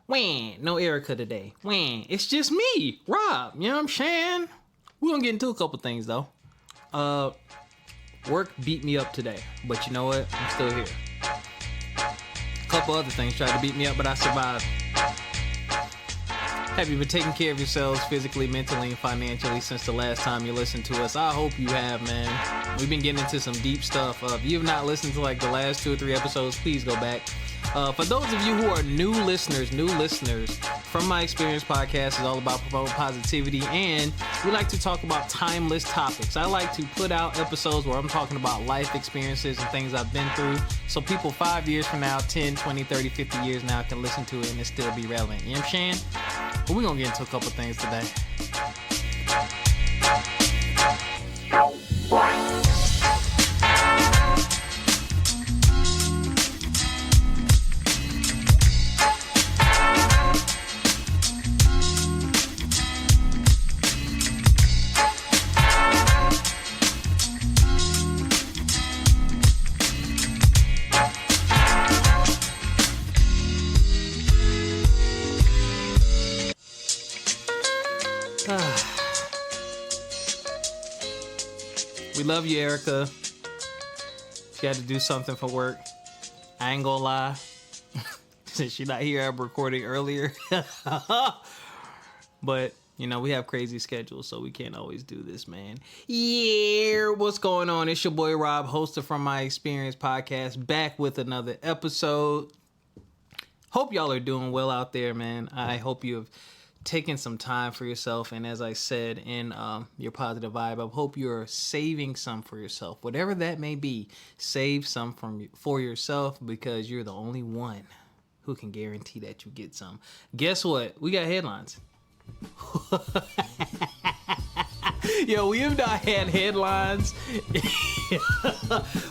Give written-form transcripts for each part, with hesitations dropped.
Wham! No Erica today. Wham! It's just me, Rob. You know what I'm saying? We're gonna get into a couple things though. Work beat me up today, but you know what? I'm still here. A couple other things tried to beat me up, but I survived. Have you been taking care of yourselves physically, mentally, and financially since the last time you listened to us? I hope you have, man. We've been getting into some deep stuff. If you have not listened to like the last 2 or 3 episodes, please go back. For those of you who are new listeners, From My Experience podcast is all about promoting positivity, and we like to talk about timeless topics. I like to put out episodes where I'm talking about life experiences and things I've been through, so people 5 years from now, 10, 20, 30, 50 years now can listen to it and it still be relevant. You know what I'm saying? But we're going to get into a couple things today. We love you, Erica. She had to do something for work. I ain't gonna lie. Since she's not here, I'm recording earlier. But, you know, we have crazy schedules, so we can't always do this, man. Yeah, what's going on? It's your boy Rob, host of From My Experience podcast, back with another episode. Hope y'all are doing well out there, man. I hope you have taking some time for yourself, and as I said in your positive vibe, I hope you're saving some for yourself, whatever that may be. Save some for yourself, because you're the only one who can guarantee that you get some. Guess what? We got headlines. Yo, we have not had headlines.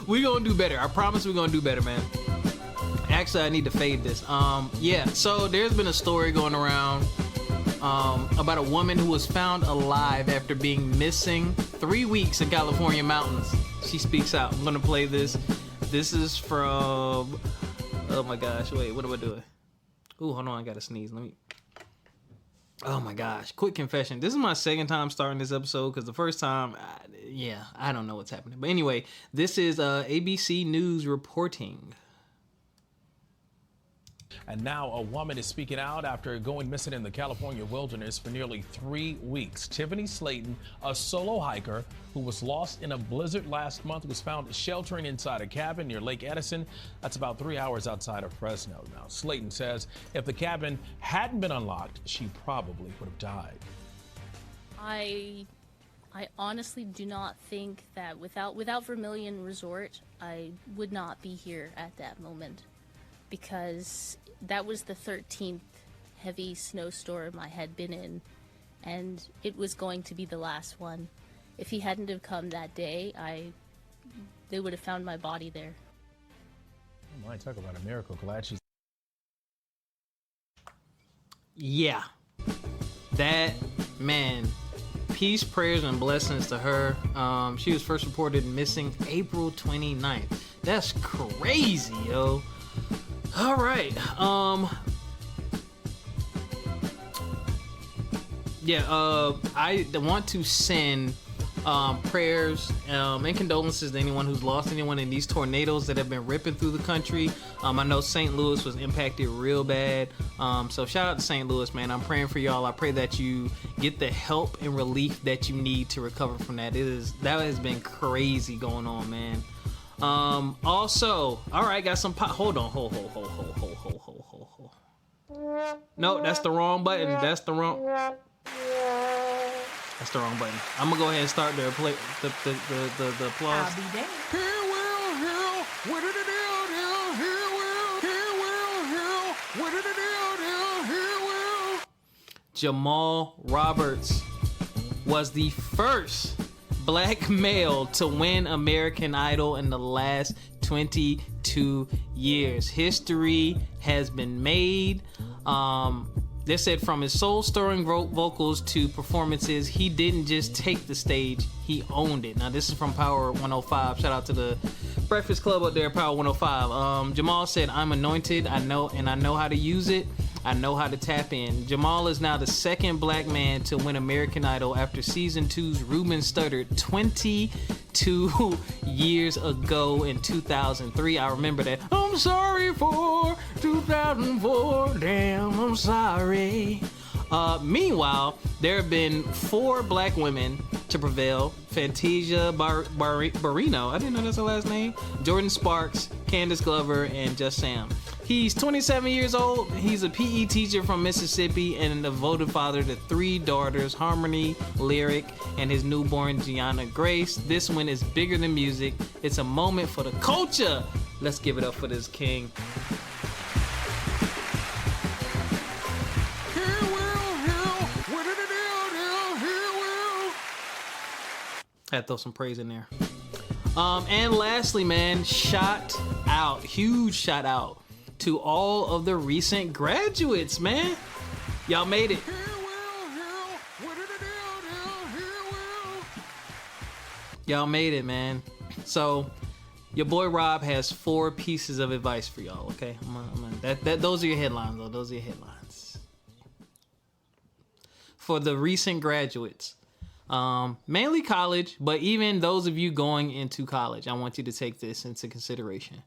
We're gonna do better. I promise we're gonna do better, man. Actually, I need to fade this. So there's been a story going around about a woman who was found alive after being missing 3 weeks in California mountains. She speaks out. I'm gonna play this. This is from, oh my gosh, wait, what am I doing? Ooh, hold on, I gotta sneeze. Oh my gosh, quick confession. This is my second time starting this episode, because the first time, I don't know what's happening. But anyway, this is ABC News reporting. And now a woman is speaking out after going missing in the California wilderness for nearly 3 weeks. Tiffany Slayton, a solo hiker who was lost in a blizzard last month, was found sheltering inside a cabin near Lake Edison. That's about 3 hours outside of Fresno. Now, Slayton says if the cabin hadn't been unlocked, she probably would have died. I honestly do not think that without Vermilion Resort, I would not be here at that moment, because that was the 13th heavy snowstorm I had been in, and it was going to be the last one. If he hadn't have come that day, they would have found my body there. Oh my, talk about a miracle. Glad she's... Yeah. That, man, peace, prayers, and blessings to her. She was first reported missing April 29th. That's crazy, yo. All right. I want to send prayers and condolences to anyone who's lost anyone in these tornadoes that have been ripping through the country. I know St. Louis was impacted real bad. So shout out to St. Louis, man. I'm praying for y'all. I pray that you get the help and relief that you need to recover from that. That has been crazy going on, man. Also, all right, got some hold on. No, that's the wrong button. That's the wrong button. I'm gonna go ahead and start the applause. I'll be there. Jamal Roberts was the first black male to win American Idol in the last 22 years. History has been made. They said from his soul-stirring vocals to performances, he didn't just take the stage, he owned it. Now, this is from Power 105. Shout out to the Breakfast Club up there, Power 105. Jamal said, "I'm anointed, I know how to use it. I know how to tap in. Jamal is now the second black man to win American Idol after season 2's Ruben Studdard 22 years ago in 2003. I remember that. I'm sorry for 2004. Damn, I'm sorry. Meanwhile, there have been 4 black women to prevail. Fantasia Barrino, I didn't know that's her last name. Jordan Sparks, Candace Glover, and Just Sam. He's 27 years old. He's a PE teacher from Mississippi and a devoted father to 3 daughters, Harmony, Lyric, and his newborn Gianna Grace. This one is bigger than music. It's a moment for the culture. Let's give it up for this king. Had to throw some praise in there. And lastly, man, huge shout out to all of the recent graduates, man. Y'all made it. Y'all made it, man. So your boy Rob has 4 pieces of advice for y'all, okay? Those are your headlines, though. Those are your headlines. For the recent graduates. Mainly college, but even those of you going into college, I want you to take this into consideration.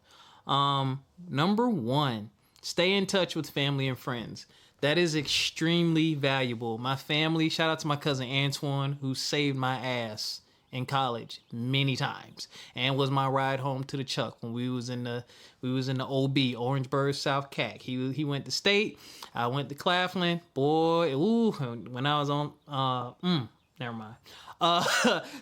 Number 1, stay in touch with family and friends. That is extremely valuable. My family, shout out to my cousin Antoine, who saved my ass in college many times and was my ride home to the Chuck when we was in the OB, Orangeburg, South Cac. He went to State, I went to Claflin. Boy, when I was on never mind.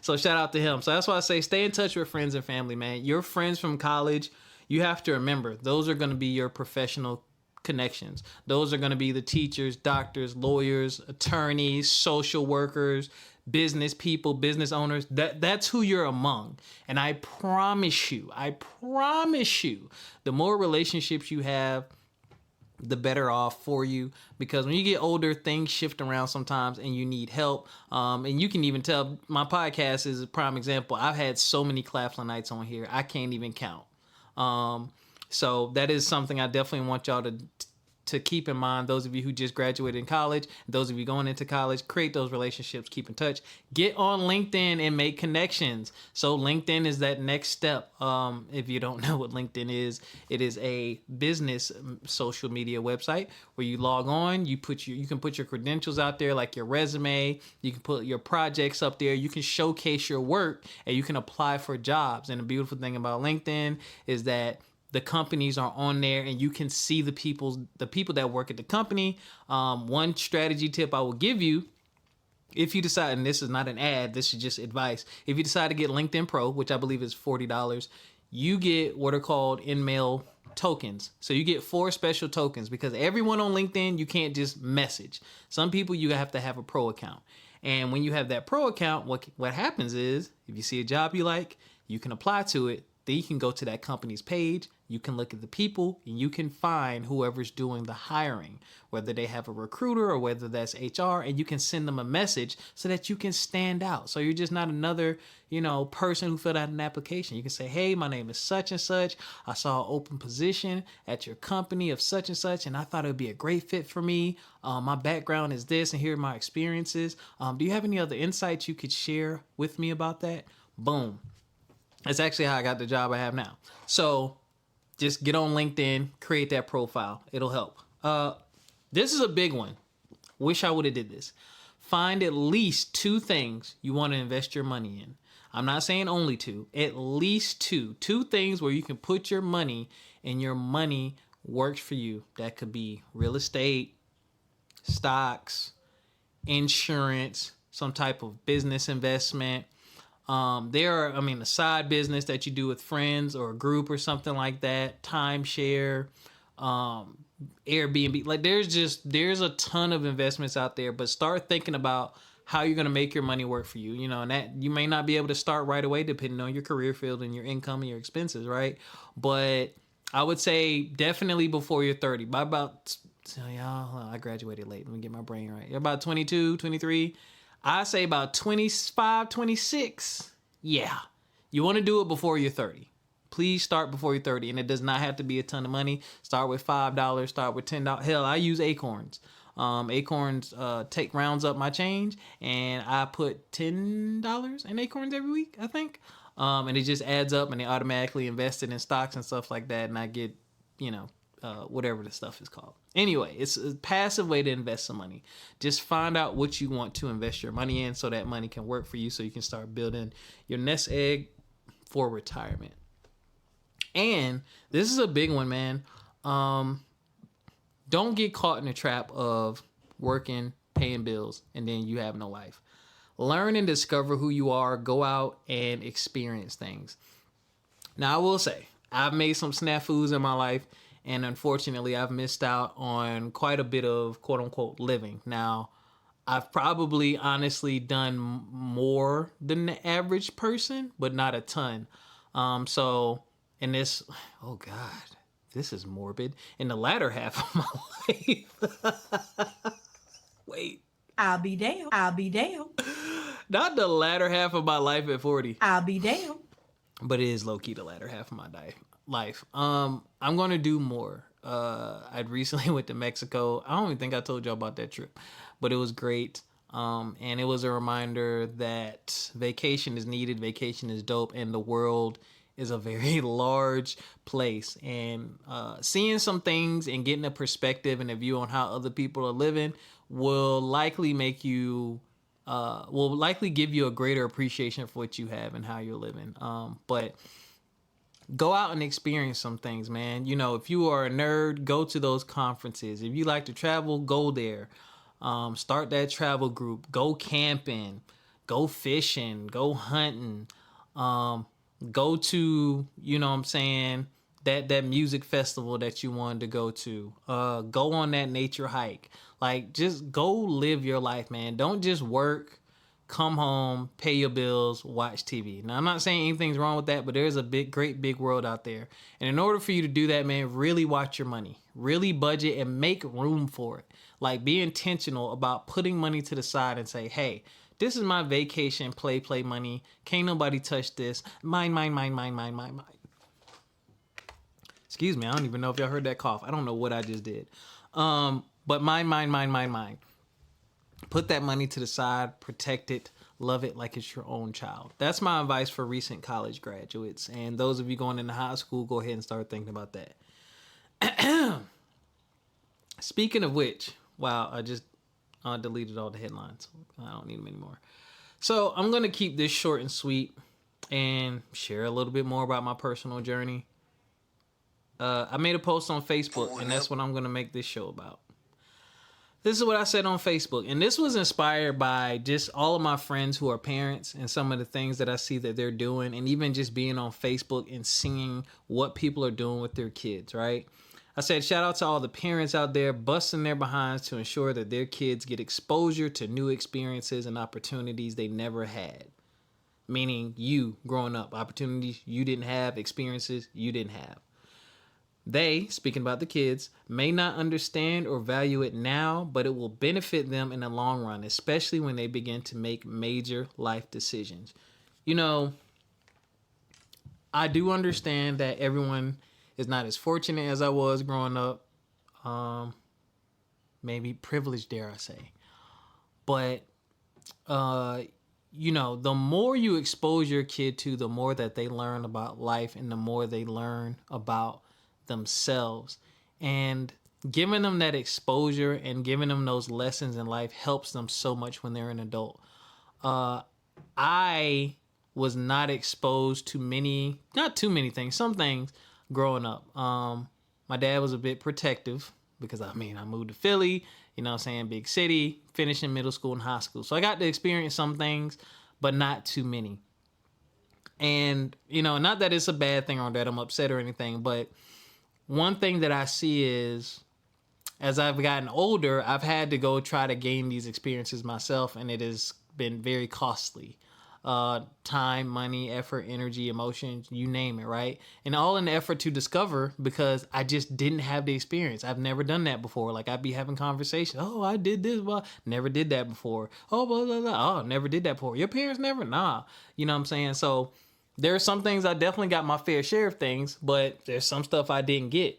So shout out to him. So that's why I say stay in touch with friends and family, man. Your friends from college, you have to remember, those are going to be your professional connections. Those are going to be the teachers, doctors, lawyers, attorneys, social workers, business people, business owners. That's who you're among. And I promise you, the more relationships you have, the better off for you, because when you get older, things shift around sometimes and you need help. And you can even tell my podcast is a prime example. I've had so many Claflin nights on here, I can't even count. So that is something I definitely want y'all to keep in mind. Those of you who just graduated in college, those of you going into college, create those relationships, keep in touch, get on LinkedIn and make connections. So LinkedIn is that next step. If you don't know what LinkedIn is, it is a business social media website where you log on, you can put your credentials out there, like your resume, you can put your projects up there, you can showcase your work, and you can apply for jobs. And the beautiful thing about LinkedIn is that the companies are on there and you can see the people that work at the company. One strategy tip I will give you, if you decide, and this is not an ad, this is just advice. If you decide to get LinkedIn Pro, which I believe is $40, you get what are called in-mail tokens. So you get 4 special tokens, because everyone on LinkedIn, you can't just message. Some people, you have to have a pro account. And when you have that pro account, what happens is, if you see a job you like, you can apply to it. Then you can go to that company's page, you can look at the people, and you can find whoever's doing the hiring, whether they have a recruiter or whether that's HR, and you can send them a message so that you can stand out. So you're just not another, person who filled out an application. You can say, hey, my name is such and such. I saw an open position at your company of such and such, and I thought it would be a great fit for me. My background is this, and here are my experiences. Do you have any other insights you could share with me about that? Boom. That's actually how I got the job I have now. So just get on LinkedIn, create that profile. It'll help. This is a big one. Wish I would have did this. Find at least 2 things you want to invest your money in. I'm not saying only 2, at least 2. 2 things where you can put your money and your money works for you. That could be real estate, stocks, insurance, some type of business investment. A side business that you do with friends or a group or something like that, timeshare, Airbnb. Like there's a ton of investments out there, but start thinking about how you're going to make your money work for you, and that you may not be able to start right away depending on your career field and your income and your expenses, right? But I would say definitely before you're 30, by about, I graduated late. Let me get my brain right. About 22, 23. I say about 25, 26. Yeah. You want to do it before you're 30. Please start before you're 30, and it does not have to be a ton of money. Start with $5, start with $10. Hell, I use Acorns. Acorns take rounds up my change, and I put $10 in Acorns every week, I think. And it just adds up, and they automatically invest it in stocks and stuff like that, and I get, whatever the stuff is called. Anyway, it's a passive way to invest some money. Just find out what you want to invest your money in so that money can work for you, so you can start building your nest egg for retirement. And this is a big one, man. Don't get caught in the trap of working, paying bills, and then you have no life. Learn and discover who you are. Go out and experience things. Now, I will say, I've made some snafus in my life, and unfortunately, I've missed out on quite a bit of quote-unquote living. Now, I've probably honestly done more than the average person, but not a ton. So, in this, oh God, this is morbid. In the latter half of my life, wait. I'll be damned. I'll be damned. Not the latter half of my life at 40. I'll be damned. But it is low-key the latter half of my life. I'm going to do more. I recently went to Mexico. I don't even think I told y'all about that trip, but it was great. And it was a reminder that vacation is needed, vacation is dope, and the world is a very large place. And seeing some things and getting a perspective and a view on how other people are living will likely make you will likely give you a greater appreciation for what you have and how you're living. But go out and experience some things, man. If you are a nerd, go to those conferences. If you like to travel, go there. Start that travel group. Go camping. Go fishing. Go hunting. Go to, that music festival that you wanted to go to. Go on that nature hike. Like, just go live your life, man. Don't just work, come home, pay your bills, watch TV. Now, I'm not saying anything's wrong with that, but there's a great big world out there. And in order for you to do that, man, really watch your money. Really budget and make room for it. Like, be intentional about putting money to the side and say, hey, this is my vacation, play money. Can't nobody touch this. Mine. Excuse me, I don't even know if y'all heard that cough. I don't know what I just did. But mine. Put that money to the side, protect it, love it like it's your own child. That's my advice for recent college graduates. And those of you going into high school, go ahead and start thinking about that. Speaking of which, wow, I just deleted all the headlines. I don't need them anymore. So I'm going to keep this short and sweet and share a little bit more about my personal journey. I made a post on Facebook, and that's what I'm going to make this show about. This is what I said on Facebook, and this was inspired by just all of my friends who are parents and some of the things that I see that they're doing, and even just being on Facebook and seeing what people are doing with their kids, right? I said, shout out to all the parents out there busting their behinds to ensure that their kids get exposure to new experiences and opportunities they never had. Meaning you growing up, opportunities you didn't have, experiences you didn't have. They, speaking about the kids, may not understand or value it now, but it will benefit them in the long run, especially when they begin to make major life decisions. I do understand that everyone is not as fortunate as I was growing up. Maybe privileged, dare I say. But, the more you expose your kid to, the more that they learn about life and the more they learn about themselves. And giving them that exposure and giving them those lessons in life helps them so much when they're an adult. I was not exposed to not too many things, some things growing up. My dad was a bit protective because I moved to Philly, big city, finishing middle school and high school. So I got to experience some things, but not too many. And, not that it's a bad thing or that I'm upset or anything, but one thing that I see is as I've gotten older, I've had to go try to gain these experiences myself, and it has been very costly. Time, money, effort, energy, emotions, you name it, right? And all in the effort to discover, because I just didn't have the experience. I've never done that before. Like, I'd be having conversations. Oh, I did this. Well, never did that before. Oh, blah, blah, blah. Oh, never did that before. Your parents never? Nah. You know what I'm saying? So There are some things I definitely got my fair share of things, but there's some stuff I didn't get.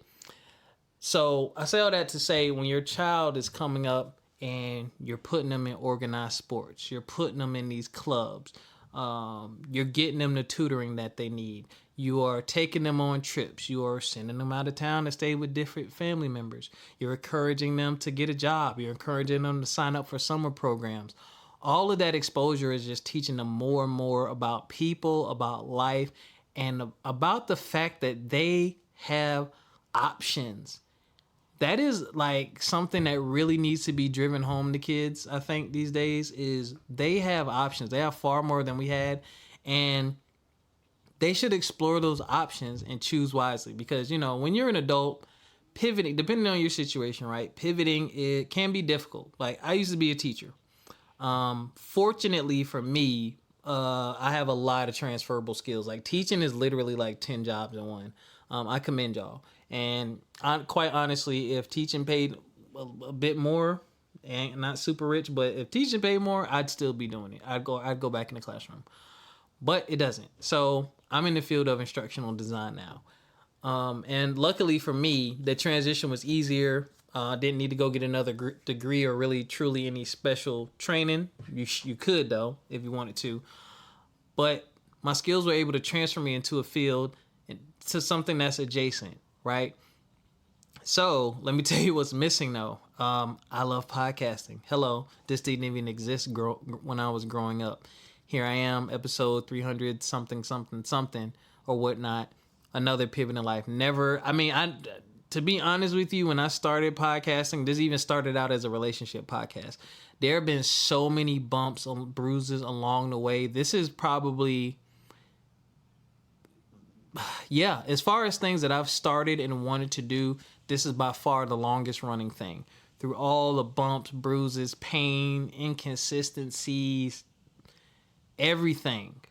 So I say all that to say, when your child is coming up and you're putting them in organized sports, you're putting them in these clubs, you're getting them the tutoring that they need, you are taking them on trips, you are sending them out of town to stay with different family members, you're encouraging them to get a job, you're encouraging them to sign up for summer programs. All of that exposure is just teaching them more and more about people, about life, and about the fact that they have options. That is like something that really needs to be driven home to kids, I think, these days, is they have options. They have far more than we had, and they should explore those options and choose wisely. Because, when you're an adult, pivoting, depending on your situation, right? Pivoting, it can be difficult. Like, I used to be a teacher. Fortunately for me, I have a lot of transferable skills. Like, teaching is literally like 10 jobs in one. I commend y'all. And quite honestly, if teaching paid a bit more, and not super rich, but if teaching paid more, I'd still be doing it. I'd go back in the classroom, but it doesn't. So I'm in the field of instructional design now. And luckily for me, the transition was easier. Didn't need to go get another degree or really truly any special training. You could though, if you wanted to, but my skills were able to transfer me into a field, to something that's adjacent. Right? So let me tell you what's missing though. I love podcasting. Hello, this didn't even exist when I was growing up. Here I am, episode 300 something or whatnot. Another pivot in life. To be honest with you, when I started podcasting, this even started out as a relationship podcast. There have been so many bumps and bruises along the way. This is probably, yeah, as far as things that I've started and wanted to do, this is by far the longest running thing. Through all the bumps, bruises, pain, inconsistencies, everything.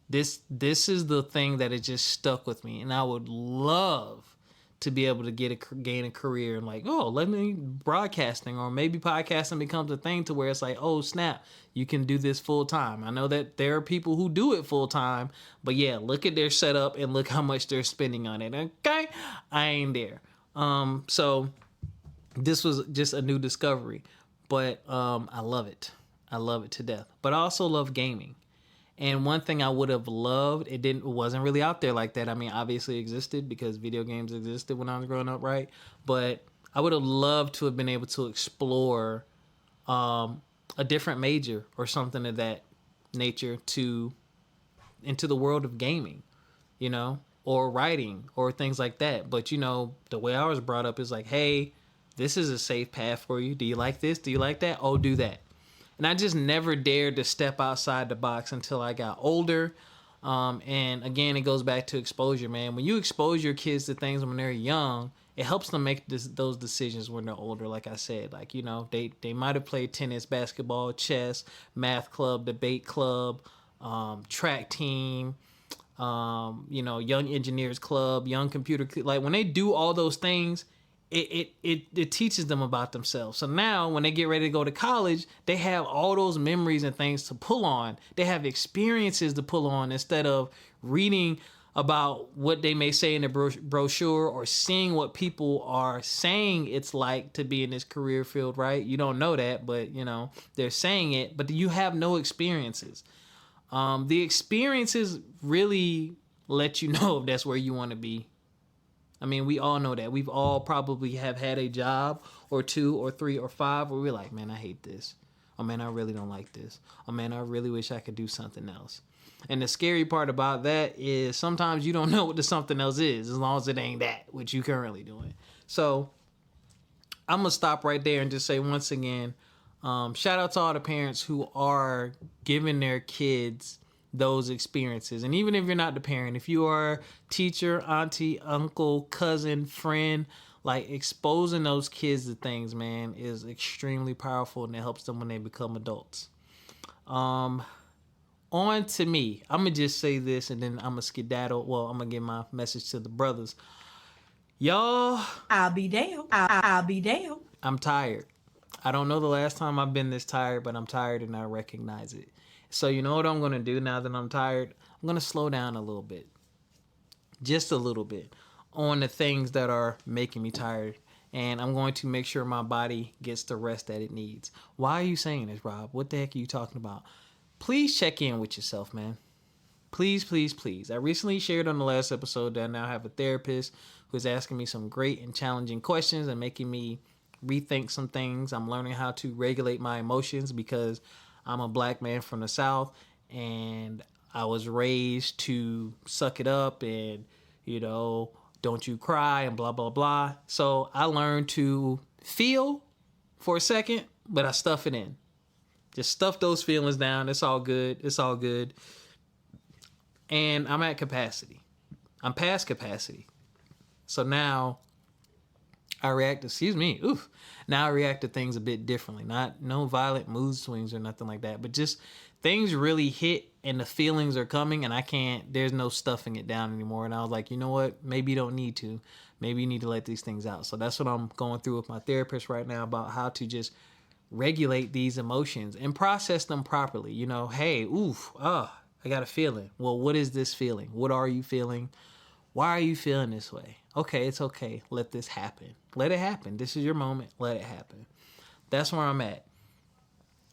This is the thing that has just stuck with me. And I would love to be able to gain a career and let me broadcasting, or maybe podcasting becomes a thing to where it's like, oh snap, you can do this full time. I know that there are people who do it full time, but yeah, look at their setup and look how much they're spending on it. Okay, I ain't there. So this was just a new discovery, but I love it. I love it to death. But I also love gaming. And one thing I would have loved, it wasn't really out there like that. I mean, obviously it existed because video games existed when I was growing up, right? But I would have loved to have been able to explore a different major or something of that nature into the world of gaming, or writing or things like that. But, the way I was brought up is like, hey, this is a safe path for you. Do you like this? Do you like that? Oh, do that. And I just never dared to step outside the box until I got older. And again, it goes back to exposure, man. When you expose your kids to things when they're young, it helps them make those decisions when they're older. Like I said, they might have played tennis, basketball, chess, math club, debate club, track team, young engineers club, young computer. Like when they do all those things, it teaches them about themselves. So now when they get ready to go to college, they have all those memories and things to pull on. They have experiences to pull on instead of reading about what they may say in the brochure or seeing what people are saying it's like to be in this career field, right? You don't know that, but they're saying it, but you have no experiences. The experiences really let you know if that's where you want to be. I mean, we all know that. We've all probably have had a job or 2 or 3 or 5 where we're like, man, I hate this. Oh, man, I really don't like this. Oh, man, I really wish I could do something else. And the scary part about that is sometimes you don't know what the something else is as long as it ain't that, what you currently doing. So I'm going to stop right there and just say once again, shout out to all the parents who are giving their kids those experiences. And even if you're not the parent, if you are teacher, auntie, uncle, cousin, friend, exposing those kids to things, man, is extremely powerful, and it helps them when they become adults. On to me. I'm gonna just say this and then I'm gonna skedaddle. Well, I'm gonna give my message to the brothers. Y'all, I'll be damned. I'll be damned. I'm tired. I don't know the last time I've been this tired, but I'm tired and I recognize it. So you know what I'm going to do now that I'm tired? I'm going to slow down a little bit, just a little bit, on the things that are making me tired. And I'm going to make sure my body gets the rest that it needs. Why are you saying this, Rob? What the heck are you talking about? Please check in with yourself, man. Please, please, please. I recently shared on the last episode that I now have a therapist who's asking me some great and challenging questions and making me rethink some things. I'm learning how to regulate my emotions because I'm a black man from the South and I was raised to suck it up and, don't you cry and blah, blah, blah. So I learned to feel for a second, but I stuff it in. Just stuff those feelings down. It's all good. It's all good. And I'm at capacity. I'm past capacity. So now I react, now I react to things a bit differently. No violent mood swings or nothing like that, but just things really hit and the feelings are coming and there's no stuffing it down anymore. And I was like, you know what? Maybe you don't need to. Maybe you need to let these things out. So that's what I'm going through with my therapist right now about how to just regulate these emotions and process them properly. Hey, I got a feeling. Well, what is this feeling? What are you feeling? Why are you feeling this way? Okay, it's okay. Let this happen. Let it happen. This is your moment. Let it happen. That's where I'm at.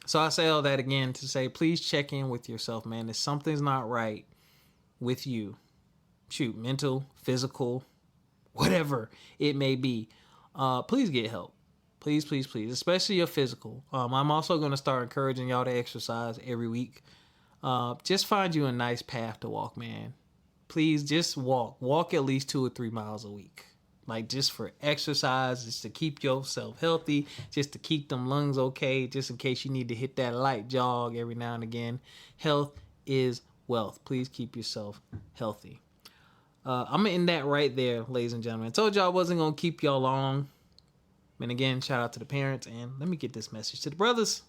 So I say all that again to say, please check in with yourself, man. If something's not right with you, mental, physical, whatever it may be, please get help. Please, please, please, especially your physical. I'm also going to start encouraging y'all to exercise every week. Just find you a nice path to walk, man. Please just walk at least 2 or 3 miles a week. Like just for exercise, just to keep yourself healthy, just to keep them lungs okay, just in case you need to hit that light jog every now and again. Health is wealth. Please keep yourself healthy. I'm going to end that right there, ladies and gentlemen. I told y'all I wasn't going to keep y'all long. And again, shout out to the parents. And let me get this message to the brothers.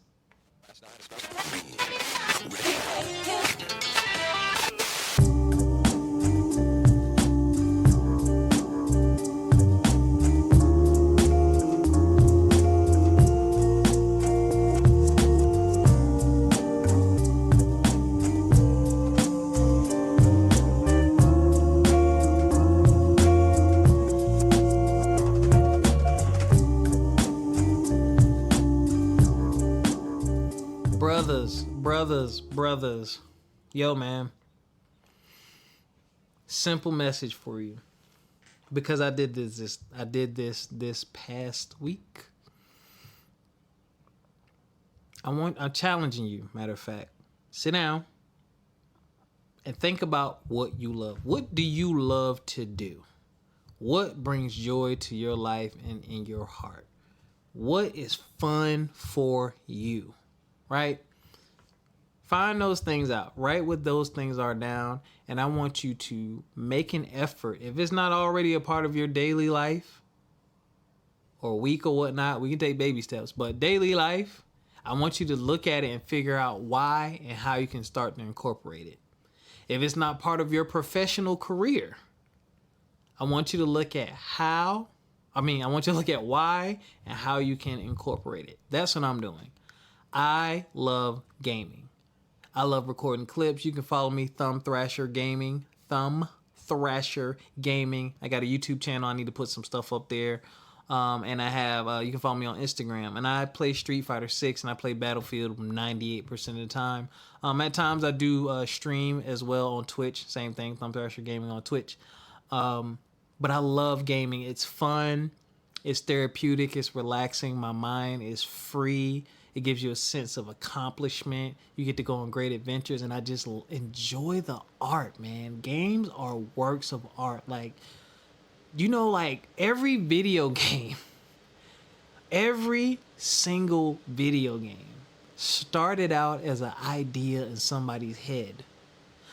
Brothers. Yo, man. Simple message for you. Because I did this past week. I'm challenging you, matter of fact. Sit down and think about what you love. What do you love to do? What brings joy to your life and in your heart? What is fun for you? Right? Find those things out. Write what those things are down. And I want you to make an effort. If it's not already a part of your daily life or week or whatnot, we can take baby steps. But daily life, I want you to look at it and figure out why and how you can start to incorporate it. If it's not part of your professional career, I want you to look at why and how you can incorporate it. That's what I'm doing. I love gaming. I love recording clips. You can follow me, Thumb Thrasher Gaming. I got a YouTube channel. I need to put some stuff up there. And I have, you can follow me on Instagram. And I play Street Fighter 6 and I play Battlefield 98% of the time. At times I do stream as well on Twitch. Same thing, Thumb Thrasher Gaming on Twitch. But I love gaming. It's fun. It's therapeutic. It's relaxing. My mind is free. It gives you a sense of accomplishment. You get to go on great adventures, and I just enjoy the art, man. Games are works of art. Like every video game, every single video game started out as an idea in somebody's head.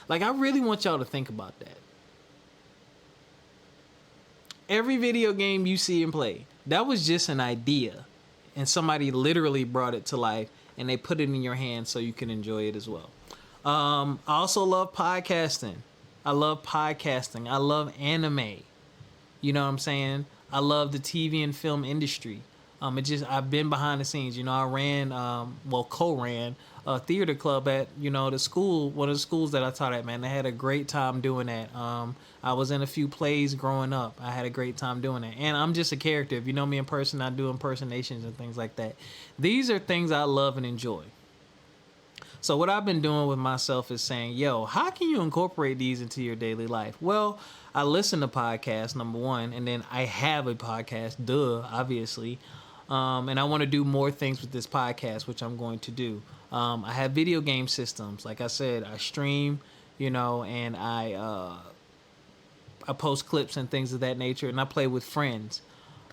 Like, I really want y'all to think about that. Every video game you see and play, that was just an idea. And somebody literally brought it to life and they put it in your hands so you can enjoy it as well. I also love podcasting. I love anime. You know what I'm saying? I love the TV and film industry. I've been behind the scenes. I ran, co-ran a theater club at, the school, one of the schools that I taught at, man. I had a great time doing that. I was in a few plays growing up. I had a great time doing it. And I'm just a character. If you know me in person, I do impersonations and things like that. These are things I love and enjoy. So what I've been doing with myself is saying, yo, how can you incorporate these into your daily life? Well, I listen to podcasts, number one, and then I have a podcast, obviously. And I want to do more things with this podcast, which I'm going to do. I have video game systems. Like I said, I stream, and I post clips and things of that nature, and I play with friends.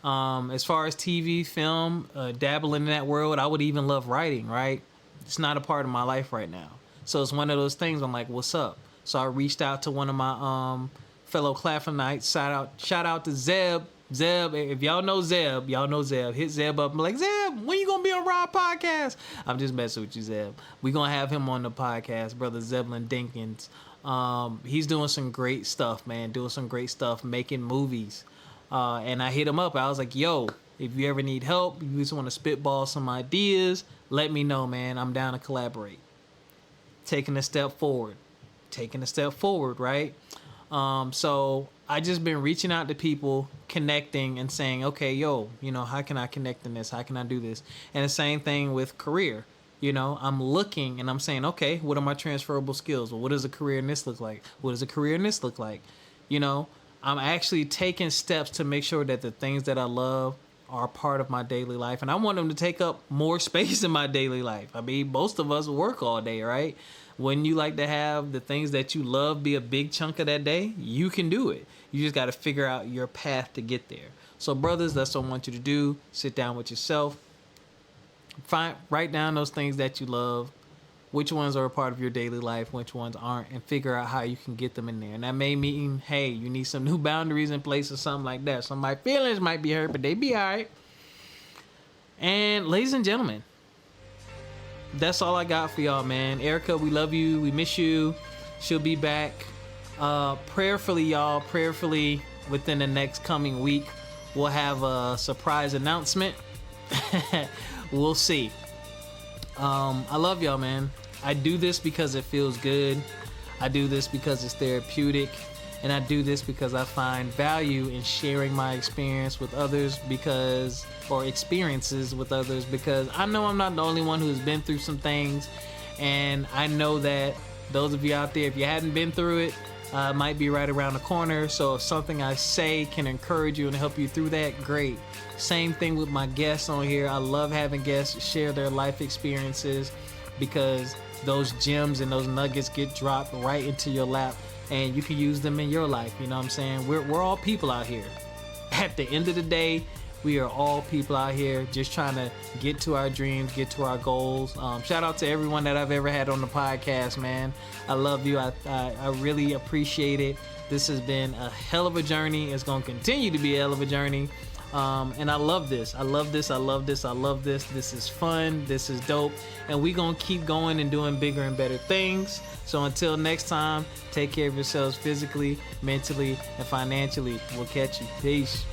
As far as TV, film, dabbling in that world, I would even love writing, right? It's not a part of my life right now. So it's one of those things I'm like, what's up? So I reached out to one of my fellow Claphonites. Shout out to Zeb. Zeb, if y'all know Zeb, hit Zeb up. I'm like, Zeb, when you gonna be on Rob podcast? I'm just messing with you, Zeb. We gonna have him on the podcast, brother Zeblin Dinkins. He's doing some great stuff, man. Doing some great stuff, making movies. And I hit him up. I was like, yo, if you ever need help, you just want to spitball some ideas, let me know, man. I'm down to collaborate. Taking a step forward, right? So I just been reaching out to people, connecting and saying, okay, yo, how can I connect in this? How can I do this? And the same thing with career. I'm looking and I'm saying, okay, what are my transferable skills? Well, what does a career in this look like? What does a career in this look like? I'm actually taking steps to make sure that the things that I love are part of my daily life. And I want them to take up more space in my daily life. I mean, most of us work all day, right? Wouldn't you like to have the things that you love be a big chunk of that day? You can do it. You just got to figure out your path to get there. So brothers, that's what I want you to do. Sit down with yourself. Write down those things that you love. Which ones are a part of your daily life, which ones aren't, and figure out how you can get them in there. And that may mean, hey, you need some new boundaries in place or something like that. So my feelings might be hurt, but they be all right. And ladies and gentlemen, that's all I got for y'all, man. Erica, we love you. We miss you. She'll be back. Prayerfully, y'all, within the next coming week, we'll have a surprise announcement. We'll see. I love y'all, man. I do this because it feels good. I do this because it's therapeutic. And I do this because I find value in sharing my experiences with others because I know I'm not the only one who's been through some things. And I know that those of you out there, if you hadn't been through it, might be right around the corner. So if something I say can encourage you and help you through that, great. Same thing with my guests on here. I love having guests share their life experiences because those gems and those nuggets get dropped right into your lap and you can use them in your life. You know what I'm saying? We're all people out here. At the end of the day, we are all people out here just trying to get to our dreams, get to our goals. Shout out to everyone that I've ever had on the podcast, man. I love you. I really appreciate it. This has been a hell of a journey. It's going to continue to be a hell of a journey. And I love this. I love this. This is fun. This is dope. And we're going to keep going and doing bigger and better things. So until next time, take care of yourselves physically, mentally, and financially. We'll catch you. Peace.